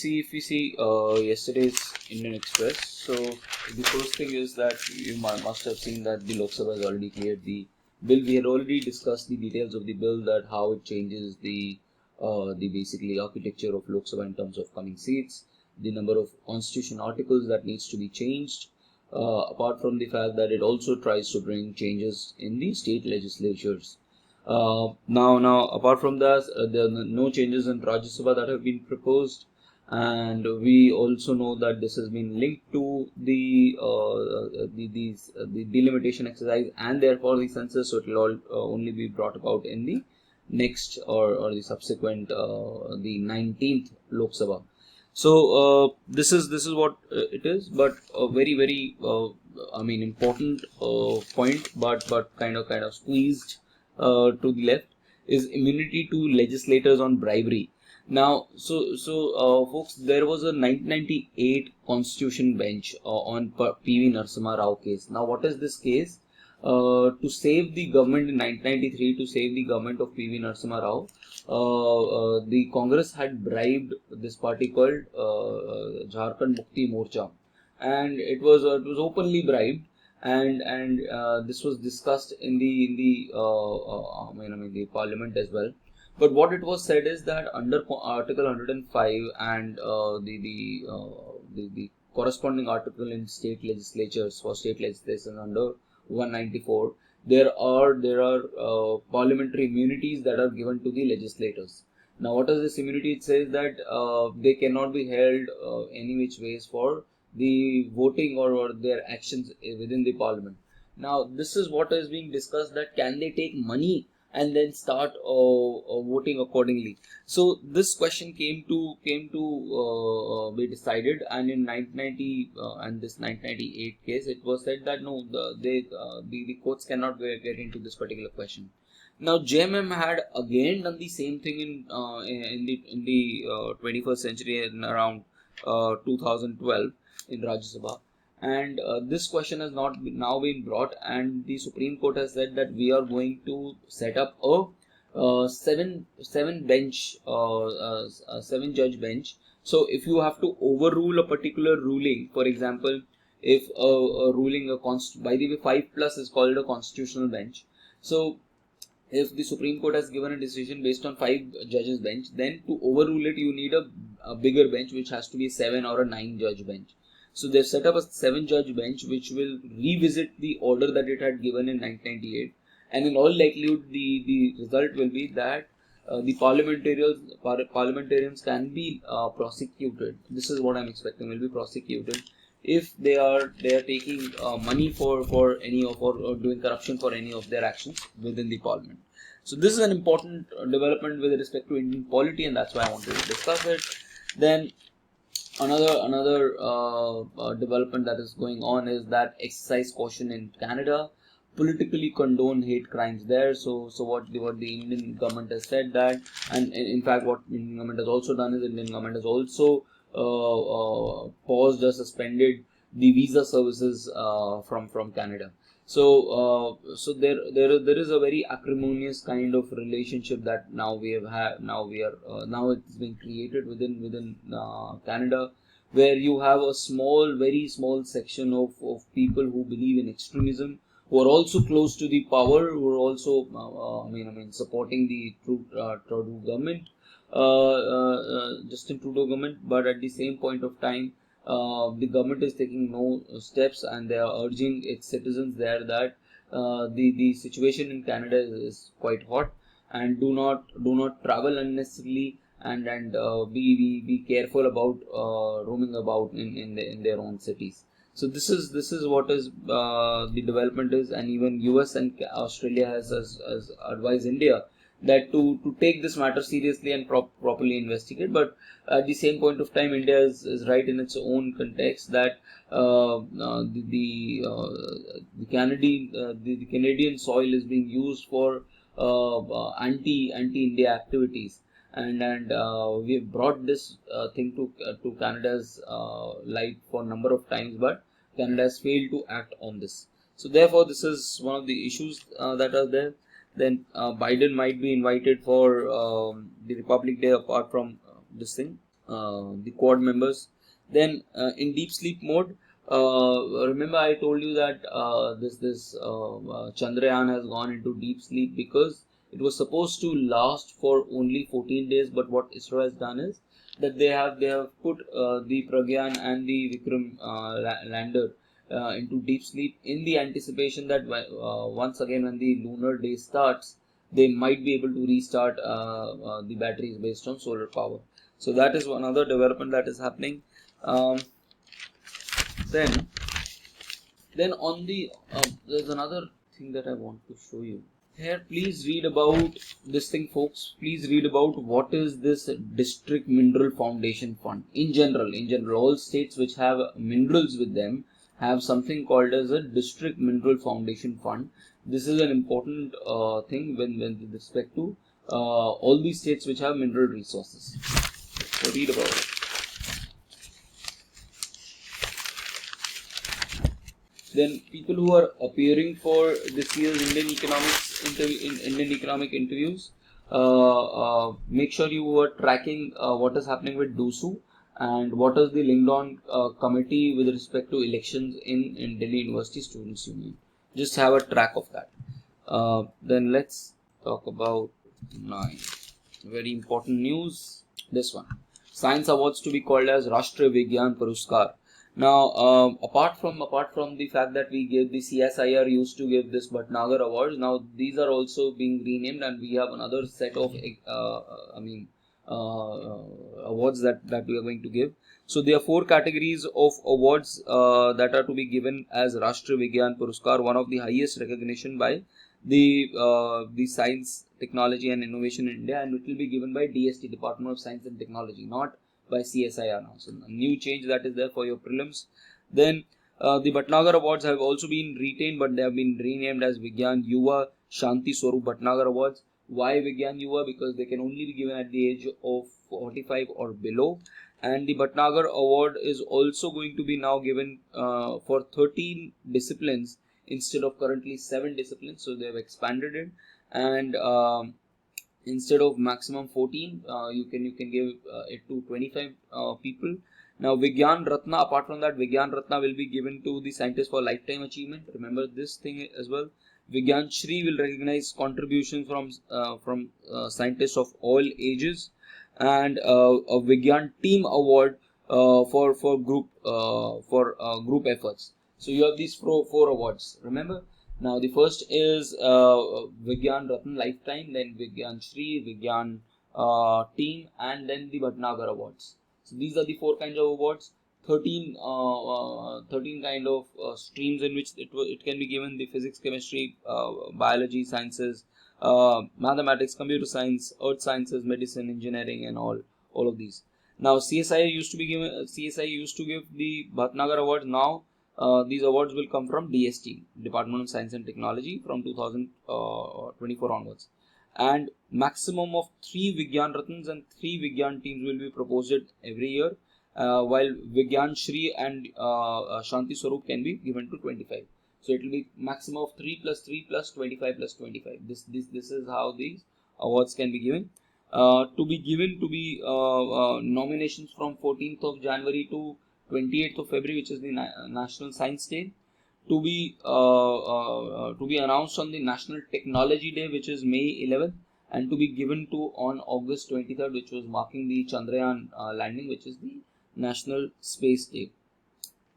if we see yesterday's Indian Express, so the first thing is that you must have seen that the Lok Sabha has already cleared the bill. We had already discussed the details of the bill, that how it changes the basically architecture of Lok Sabha in terms of coming seats, the number of constitution articles that needs to be changed. Apart from the fact that it also tries to bring changes in the state legislatures. Now, apart from that, there are no changes in Rajya Sabha that have been proposed, and we also know that this has been linked to the delimitation exercise, and therefore the census, so it will all only be brought about in the next or the subsequent the 19th Lok Sabha. So this is what it is, but a very important point, but kind of squeezed to the left, is immunity to legislators on bribery. Now, so folks, there was a 1998 Constitution bench on P.V. Narasimha Rao case. Now, what is this case? To save the government in 1993, to save the government of P.V. Narasimha Rao, the Congress had bribed this party called Jharkhand Mukti Morcha, and it was openly bribed, and this was discussed in the the parliament as well. But what it was said is that under Article 105 and the corresponding article in state legislatures, for state legislation under 194, there are parliamentary immunities that are given to the legislators. Now, what is this immunity? It says that they cannot be held any which ways for the voting or their actions within the parliament. Now, this is what is being discussed, that can they take money and then start voting accordingly. So this question came to be decided, and in 1990 and this 1998 case, it was said that no, the courts cannot get into this particular question. Now, JMM had again done the same thing in the 21st century, in around 2012 in Rajya Sabha. And this question has now been brought, and the Supreme Court has said that we are going to set up a seven judge bench. So if you have to overrule a particular ruling, for example, if a ruling by the way, 5+ is called a constitutional bench. So if the Supreme Court has given a decision based on 5 judges bench, then to overrule it you need a bigger bench, which has to be a 7 or a 9 judge bench. So they've set up a 7 judge bench which will revisit the order that it had given in 1998, and in all likelihood the result will be that the parliamentarians can be prosecuted. This is what I'm expecting, will be prosecuted if they are taking money for any of, or doing corruption for any of their actions within the parliament. So this is an important development with respect to Indian polity, and that's why I wanted to discuss it. Then another development that is going on is that exercise caution in Canada, politically condone hate crimes there. So what the Indian government has said that, and in fact what Indian government has also done is Indian government has also paused or suspended the visa services from Canada. So there is a very acrimonious kind of relationship that now it's been created within Canada, where you have a very small section of people who believe in extremism, who are also close to the power, who are also supporting the Trudeau government, Justin Trudeau government, but at the same point of time, the government is taking no steps, and they are urging its citizens there that the situation in Canada is quite hot, and do not travel unnecessarily, and be careful about roaming about in their own cities. So this is what is the development is, and even US and Australia has advised India that to take this matter seriously and properly investigate. But at the same point of time, India is right in its own context that the Canadian soil is being used for anti-India activities, and we have brought this thing to Canada's light for a number of times, but Canada has failed to act on this. So therefore, this is one of the issues that are there. Then Biden might be invited for the Republic Day apart from this thing. the quad members. Then in deep sleep mode, remember I told you that this Chandrayaan has gone into deep sleep because it was supposed to last for only 14 days, but what ISRO has done is that they have put the Pragyan and the Vikram lander into deep sleep in the anticipation that once again when the lunar day starts, they might be able to restart the batteries based on solar power. So that is one other development that is happening. Um, then on the there's another thing that I want to show you here. Please read about this thing, folks. Please read about what is this District Mineral Foundation Fund. In general, all states which have minerals with them have something called as a District Mineral Foundation Fund. This is an important thing when with respect to all these states which have mineral resources. So read about it. Then people who are appearing for this year's Indian economic interviews, make sure you are tracking what is happening with DUSU and what is the linked on committee with respect to elections in Delhi University Students Union. Just have a track of that. Then let's talk about 9. Very important news. This one. Science awards to be called as Rashtriya Vigyan Puruskar. Now, apart from the fact that we gave the CSIR used to give this Bhatnagar awards, now these are also being renamed, and we have another set of awards that we are going to give. So there are 4 categories of awards that are to be given as Rashtriya Vigyan Puruskar, one of the highest recognition by the Science, Technology and Innovation in India, and it will be given by DST, Department of Science and Technology, not by CSIR now. So a new change that is there for your prelims. Then the Bhatnagar awards have also been retained, but they have been renamed as Vigyan Yuva Shanti Swarup Bhatnagar awards. Why Vigyan Yuva? Because they can only be given at the age of 45 or below. And the Bhatnagar award is also going to be now given for 13 disciplines instead of currently 7 disciplines. So they have expanded it, and instead of maximum 14, you can give it to 25 people. Now Vigyan Ratna, apart from that, Vigyan Ratna will be given to the scientists for lifetime achievement. Remember this thing as well. Vigyan Shri will recognize contributions from scientists of all ages, and a Vigyan Team Award for group efforts. So you have these 4 awards. Remember. Now the first is Vigyan Ratna Lifetime, then Vigyan Shri, Vigyan Team, and then the Bhatnagar Awards. So these are the 4 kinds of awards. 13 kind of streams in which it can be given: the physics, chemistry, biology, sciences, mathematics, computer science, earth sciences, medicine, engineering, and all of these. Now CSI used to give the Bhatnagar Awards. Now these awards will come from DST, Department of Science and Technology, from 2024 onwards. And maximum of 3 Vigyan Ratnas and 3 Vigyan teams will be proposed every year, while Vigyan Shri and Shanti Swarup can be given to 25. So it will be maximum of 3 plus 3 plus 25 plus 25. This is how these awards can be given. Nominations from 14th of January to 28th of February, which is the National Science Day, to be announced on the National Technology Day, which is May 11th, and to be given to on August 23rd, which was marking the Chandrayaan landing, which is the National Space Day.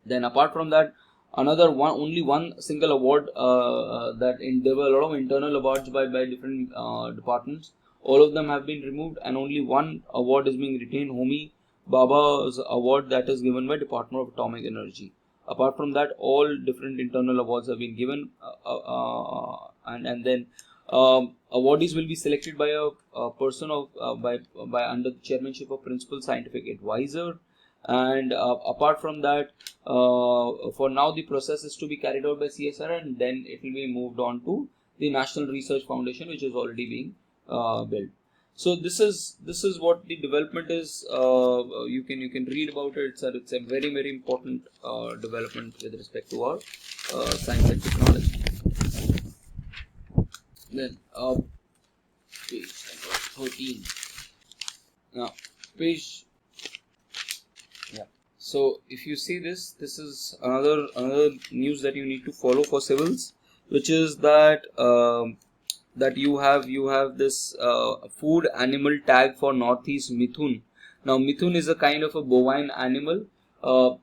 Then apart from that, only one single award there were a lot of internal awards by different departments. All of them have been removed, and only one award is being retained: Homi Bhabha's award, that is given by Department of Atomic Energy. Apart from that, all different internal awards have been given, and then awardees will be selected by a person by under the chairmanship of Principal Scientific Advisor. And apart from that, for now the process is to be carried out by CSR, and then it will be moved on to the National Research Foundation, which is already being built. So this is what the development is. You can read about it. It's a very, very important development with respect to our science and technology. Then page number 13. Now page Yeah. So if you see this is another news that you need to follow for civils, which is that that you have this food animal tag for Northeast Mithun. Now Mithun is a kind of a bovine animal. Uh,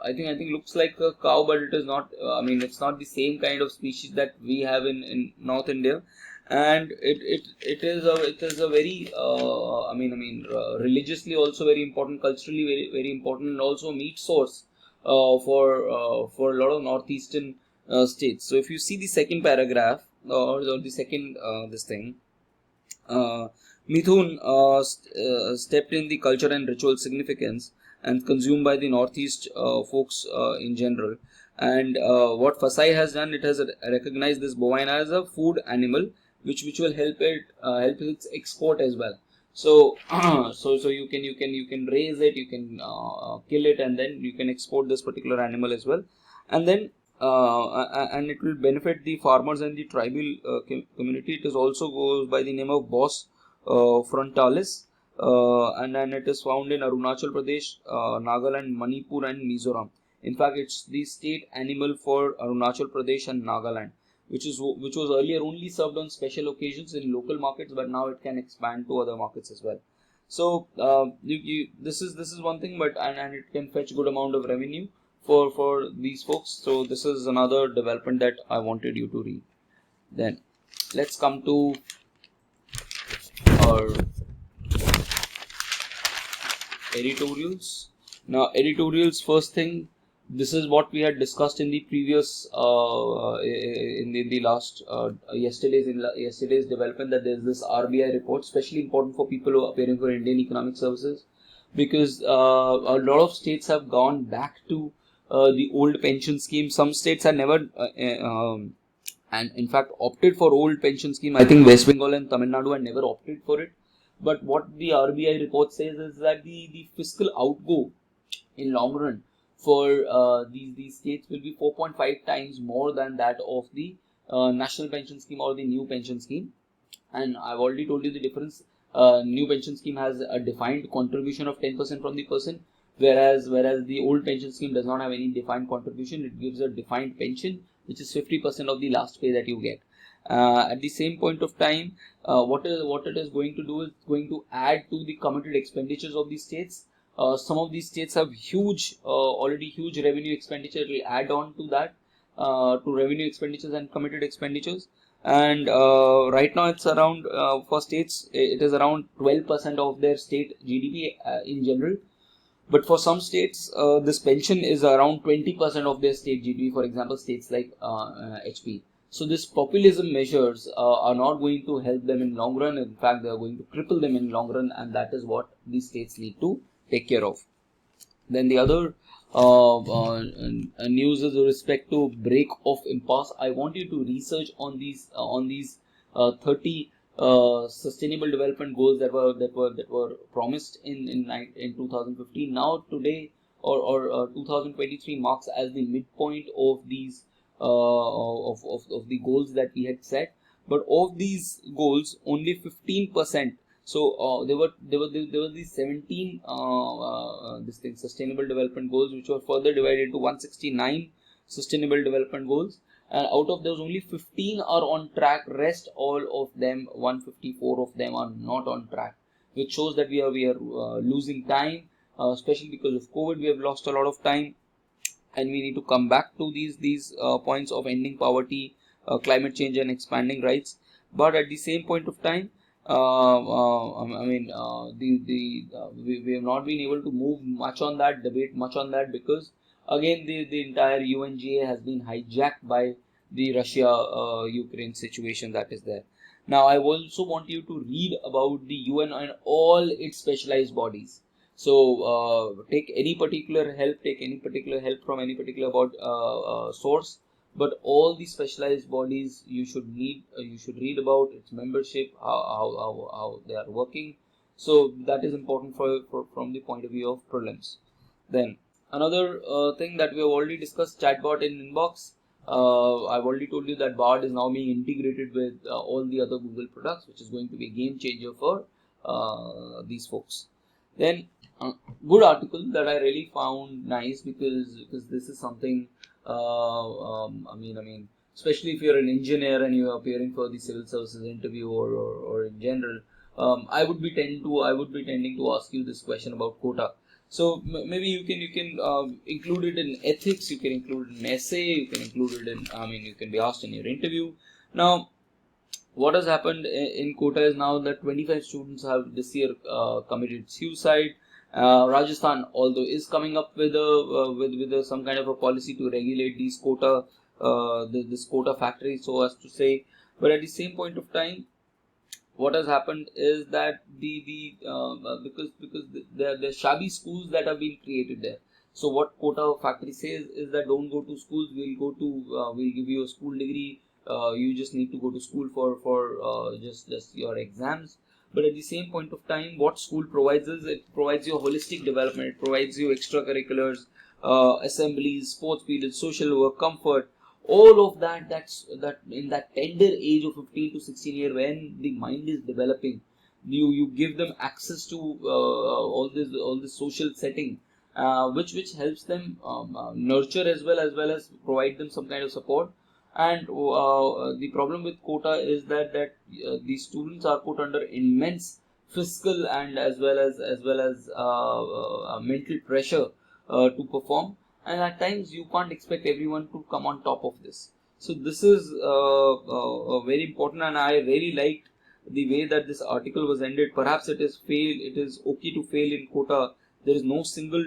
I think looks like a cow, but it is not. I mean, it's not the same kind of species that we have in North India, and it is a very religiously also very important, culturally very important, and also meat source for a lot of northeastern states. So if you see the second paragraph, or the second this thing, uh, Mithun stepped in the culture and ritual significance and consumed by the Northeast folks in general. And what Fasai has done, it has recognized this bovine as a food animal, which will help its export as well. So so you can raise it, you can kill it, and then you can export this particular animal as well, and then and it will benefit the farmers and the tribal community. It is also goes by the name of Bos frontalis, and then it is found in Arunachal Pradesh, Nagaland, Manipur, and Mizoram. In fact, it's the state animal for Arunachal Pradesh and Nagaland, which was earlier only served on special occasions in local markets, but now it can expand to other markets as well. So this is one thing, but and it can fetch good amount of revenue for these folks. So this is another development that I wanted you to read. Then let's come to our editorials. Now editorials, first thing, this is what we had discussed in the previous in the last yesterday's development, that there is this RBI report, especially important for people who are appearing for Indian Economic Services, because a lot of states have gone back to the old pension scheme. Some states have never and in fact opted for old pension scheme. I think West Bengal and Tamil Nadu had never opted for it. But what the RBI report says is that the fiscal outgo in long run for these states will be 4.5 times more than that of the national pension scheme or the new pension scheme. And I've already told you the difference. New pension scheme has a defined contribution of 10% from the person, whereas the old pension scheme does not have any defined contribution. It gives a defined pension, which is 50% of the last pay that you get. At the same point of time, what it is going to do is going to add to the committed expenditures of the states. Some of these states have already huge revenue expenditure. It will add on to that, to revenue expenditures and committed expenditures. And right now it's around, for states it is around 12% of their state GDP in general. But for some states, this pension is around 20% of their state GDP. For example, states like HP. So this populism measures are not going to help them in long run. In fact, they are going to cripple them in long run, and that is what these states need to take care of. Then the other news is with respect to break of impasse. I want you to research on these 30 sustainable development goals that were promised in 2015. Now today or 2023 marks as the midpoint of these of the goals that we had set. But of these goals, only 15%. So there were these 17 sustainable development goals, which were further divided into 169 sustainable development goals, and out of those only 15 are on track. Rest all of them, 154 of them, are not on track, which shows that we are losing time, especially because of COVID. We have lost a lot of time, and we need to come back to these points of ending poverty, climate change, and expanding rights. But at the same point of time, we have not been able to move much on that, debate much on that, because again the entire UNGA has been hijacked by the Russia Ukraine situation that is there. Now I also want you to read about the UN and all its specialized bodies. So take any particular help from any particular source, but all the specialized bodies you should read about its membership, how they are working. So that is important for from the point of view of prelims. Then another thing that we have already discussed, chatbot in inbox. I've already told you that Bard is now being integrated with all the other Google products, which is going to be a game changer for these folks. Then good article that I really found nice, because this is something I mean especially if you're an engineer and you're appearing for the civil services interview, or in general, I would be tending to ask you this question about quota. So maybe you can include it in ethics, you can include it in essay, you can include it in, I mean, you can be asked in your interview. Now, what has happened in Kota is now that 25 students have this year committed suicide. Rajasthan, although, is coming up with some kind of a policy to regulate these quota, this quota factory, so as to say. But at the same point of time, what has happened is that because the shabby schools that have been created there. So what quota factory says is that don't go to schools, we'll give you a school degree, you just need to go to school for just your exams. But at the same point of time, what school provides is, it provides you a holistic development, it provides you extracurriculars, assemblies, sports periods, social work, comfort, all of that in that tender age of 15 to 16 year, when the mind is developing, you give them access to all this social setting, which helps them nurture as well as provide them some kind of support. And the problem with quota is that the students are put under immense fiscal and as well as mental pressure to perform, and at times you can't expect everyone to come on top of this. So this is very important, and I really liked the way that this article was ended. Perhaps it is okay to fail in quota. There is no single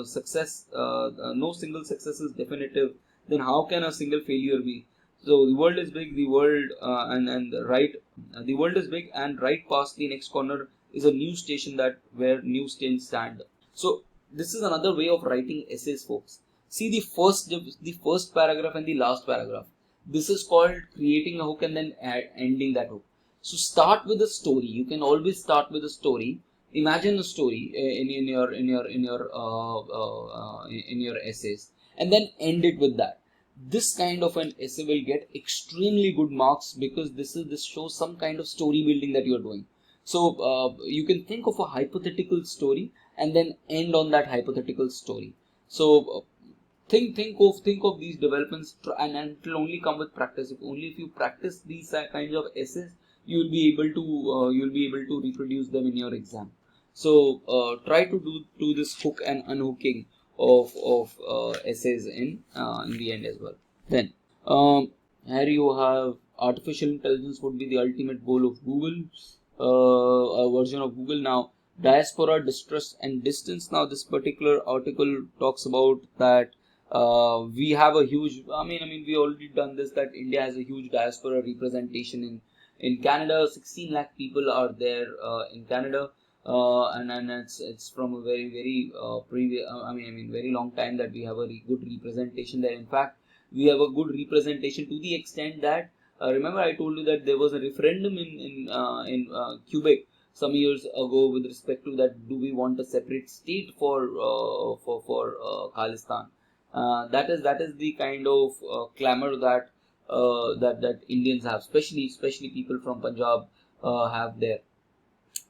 success, no single success is definitive. Then how can a single failure be? So the world is big, the world and right, the world is big, and right past the next corner is a new station that where new stations stand. So this is another way of writing essays, folks. See the first paragraph and the last paragraph. This is called creating a hook and then ending that hook. So start with a story. You can always start with a story. Imagine a story in your essays, and then end it with that. This kind of an essay will get extremely good marks, because this shows some kind of story building that you are doing. So you can think of a hypothetical story and then end on that hypothetical story. So think of these developments, and it will only come with practice. If you practice these kinds of essays, you'll be able to reproduce them in your exam. So try to do this hook and unhooking of essays in the end as well. Then here you have artificial intelligence would be the ultimate goal of Google, a version of Google. Now, diaspora, distrust and distance. Now this particular article talks about that we have a huge, I mean we already done this, that India has a huge diaspora representation in Canada. 16 lakh people are there in Canada, and it's from a very previous, I mean very long time that we have a good representation there. In fact, we have a good representation to the extent that remember I told you that there was a referendum in Quebec some years ago with respect to that, do we want a separate state for Khalistan. That is the kind of clamor that Indians have, especially people from Punjab have there.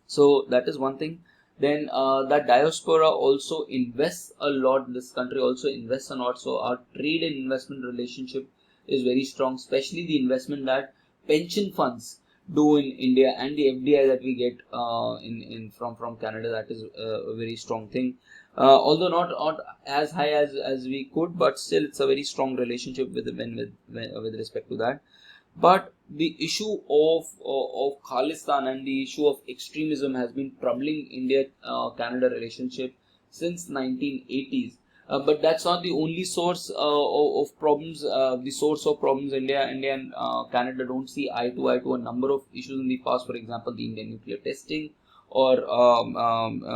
So that is one thing. Then that diaspora also invests a lot. This country also invests a lot. So our trade and investment relationship is very strong, especially the investment that pension funds do in India, and the FDI that we get in from Canada. That is a very strong thing. Although not as high as we could, but still it's a very strong relationship with respect to that. But the issue of Khalistan and the issue of extremism has been troubling India Canada relationship since 1980s. But that's not the only source of problems. The source of problems, India and Canada don't see eye to eye to a number of issues in the past. For example, the Indian nuclear testing, or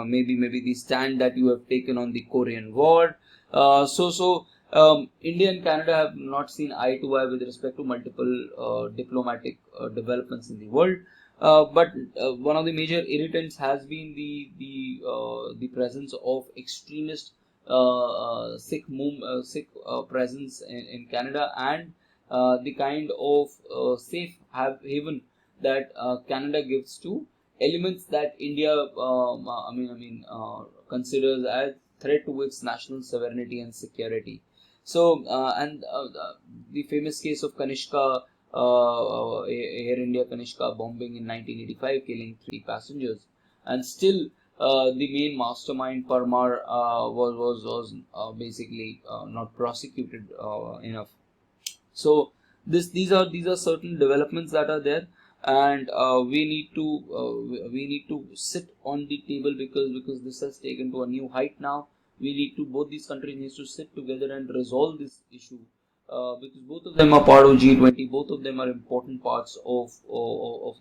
maybe the stand that you have taken on the Korean War. India and Canada have not seen eye to eye with respect to multiple diplomatic developments in the world. But one of the major irritants has been the presence of extremist Sikh presence in Canada, and the kind of safe haven that Canada gives to elements that India considers as threat to its national sovereignty and security. So the famous case of Kanishka, Air India Kanishka bombing in 1985, killing 3 passengers, and still the main mastermind Parmar was basically not prosecuted enough. So these are certain developments that are there, and we need to sit on the table, because this has taken to a new height now. We need to, both these countries need to sit together and resolve this issue, because both of them are part of G20. Both of them are important parts of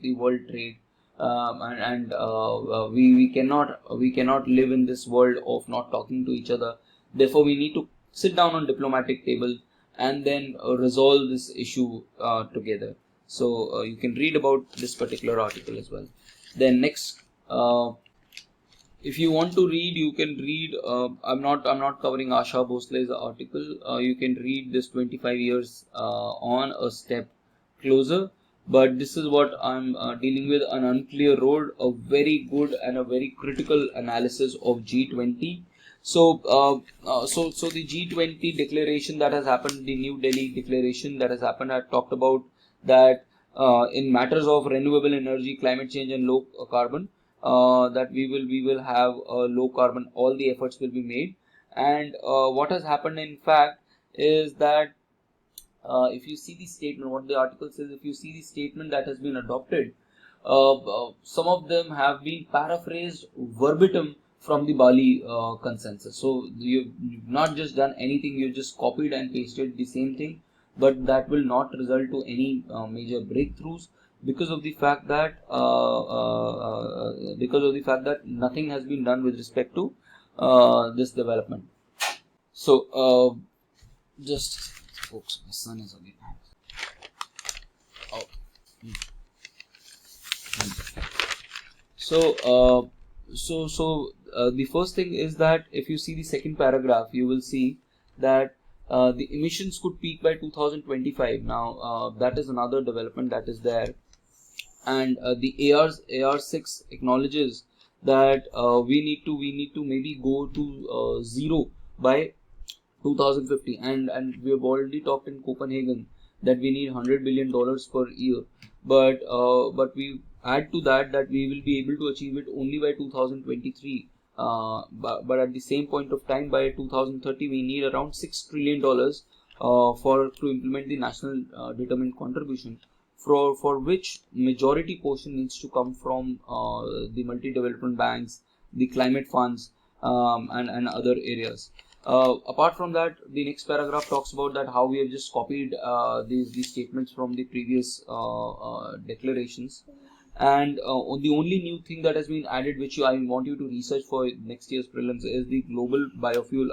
the world trade, and we cannot live in this world of not talking to each other. Therefore, we need to sit down on diplomatic table and then resolve this issue together. So you can read about this particular article as well. Then next, if you want to read, you can read. I'm not covering Asha Bhosle's article. You can read this 25 years on a step closer. But this is what I'm dealing with: an unclear road, a very good and a very critical analysis of G20. So the G20 declaration that has happened, the New Delhi declaration that has happened, I talked about that in matters of renewable energy, climate change, and low carbon, that we will have low carbon. All the efforts will be made, and what has happened in fact is that if you see the statement, what the article says, if you see the statement that has been adopted, some of them have been paraphrased verbatim from the Bali consensus. So you've not just done anything, you just copied and pasted the same thing, but that will not result to any major breakthroughs, because of the fact that nothing has been done with respect to this development. So just folks, my son is again. Oh. So the first thing is that if you see the second paragraph, you will see that the emissions could peak by 2025. Now that is another development that is there, and the AR6 acknowledges that we need to maybe go to zero by 2050, and we have already talked in Copenhagen that we need $100 billion per year, but we add to that we will be able to achieve it only by 2023, but at the same point of time, by 2030 we need around $6 trillion to implement the national determined contribution, for which majority portion needs to come from the multi-development banks, the climate funds, and other areas. Apart from that, the next paragraph talks about that how we have just copied these statements from the previous declarations, and the only new thing that has been added, which I want you to research for next year's prelims, is the Global Biofuel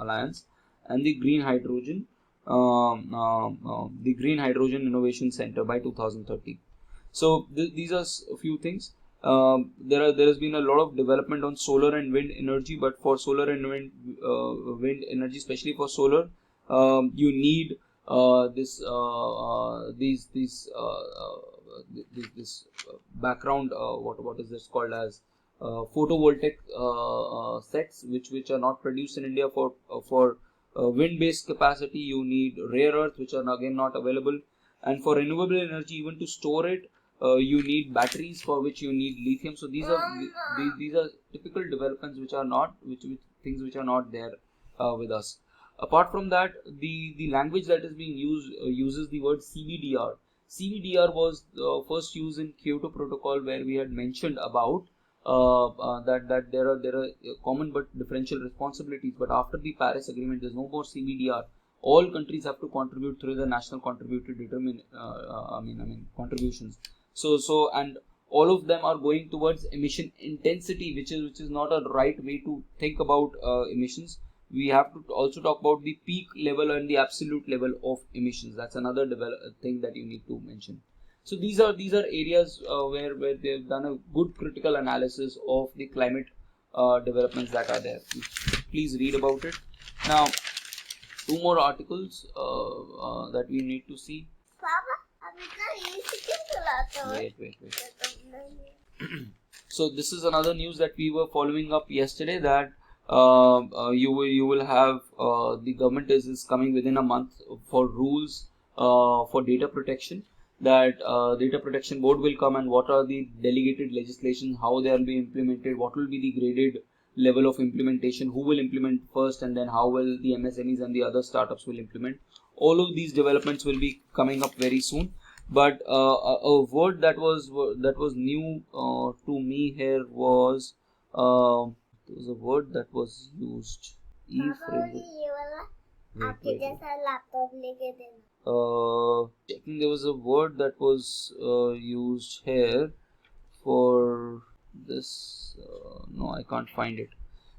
Alliance and the Green Hydrogen Innovation Center by 2030. So these are a few things. There has been a lot of development on solar and wind energy, but for solar and wind energy, especially for solar, you need this background. What is this called as photovoltaic sets, which are not produced in India. For wind-based capacity, you need rare earth, which are again not available, and for renewable energy, even to store it, you need batteries, for which you need lithium. So these are typical developments which are not things which are not there with us. Apart from that, the language that is being used uses the word CBDR. CBDR was first used in Kyoto Protocol, where we had mentioned about that there are common but differential responsibilities. But after the Paris Agreement, there's no more CBDR. All countries have to contribute through the national contributed contributions. So and all of them are going towards emission intensity, which is not a right way to think about emissions. We have to also talk about the peak level and the absolute level of emissions. That's another thing that you need to mention. So these are areas where they've done a good critical analysis of the climate developments that are there. Please read about it. Now, two more articles that we need to see. Wait. So this is another news that we were following up yesterday, that you will have the government is coming within a month for rules for data protection. That data protection board will come, and what are the delegated legislation, how they will be implemented, what will be the graded level of implementation, who will implement first, and then how will the MSMEs and the other startups will implement. All of these developments will be coming up very soon. But a word that was new to me here was there was a word that was used. Checking, there was a word that was used here for this. No, I can't find it.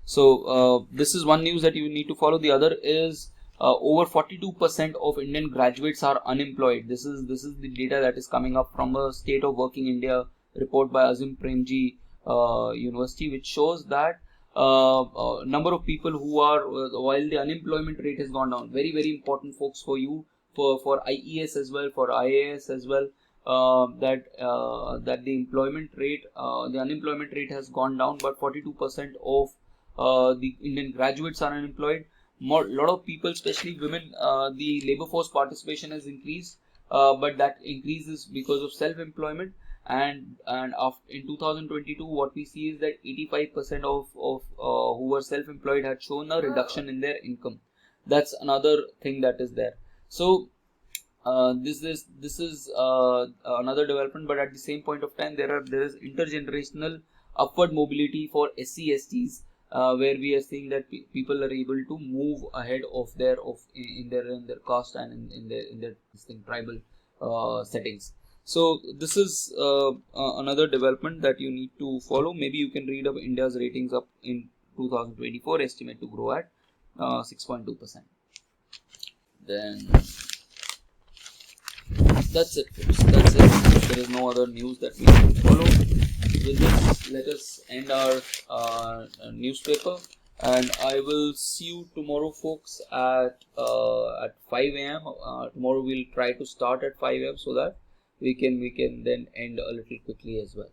So this is one news that you need to follow. The other is over 42% of Indian graduates are unemployed. This is the data that is coming up from a State of Working India report by Azim Premji University, which shows that number of people who are while the unemployment rate has gone down. Very, very important, folks, for you, for IES as well, for IAS as well. That the unemployment rate has gone down, but 42% of the Indian graduates are unemployed. Lot of people, especially women, the labor force participation has increased, but that increase is because of self-employment. And in 2022, what we see is that 85% of who were self-employed had shown a reduction in their income. That's another thing that is there. So this is another development, but at the same point of time, there is intergenerational upward mobility for SC/STs, where we are seeing that people are able to move ahead of their in their caste and in their tribal settings. So this is another development that you need to follow. Maybe you can read up India's ratings up in 2024, estimate to grow at 6.2%. Then that's it, folks. That's it. There is no other news that we need to follow. With this, let us end our newspaper, and I will see you tomorrow, folks, at 5 a.m. Tomorrow we'll try to start at 5 a.m. so that we can then end a little quickly as well.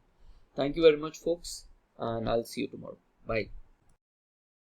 Thank you very much, folks, and I'll see you tomorrow. Bye.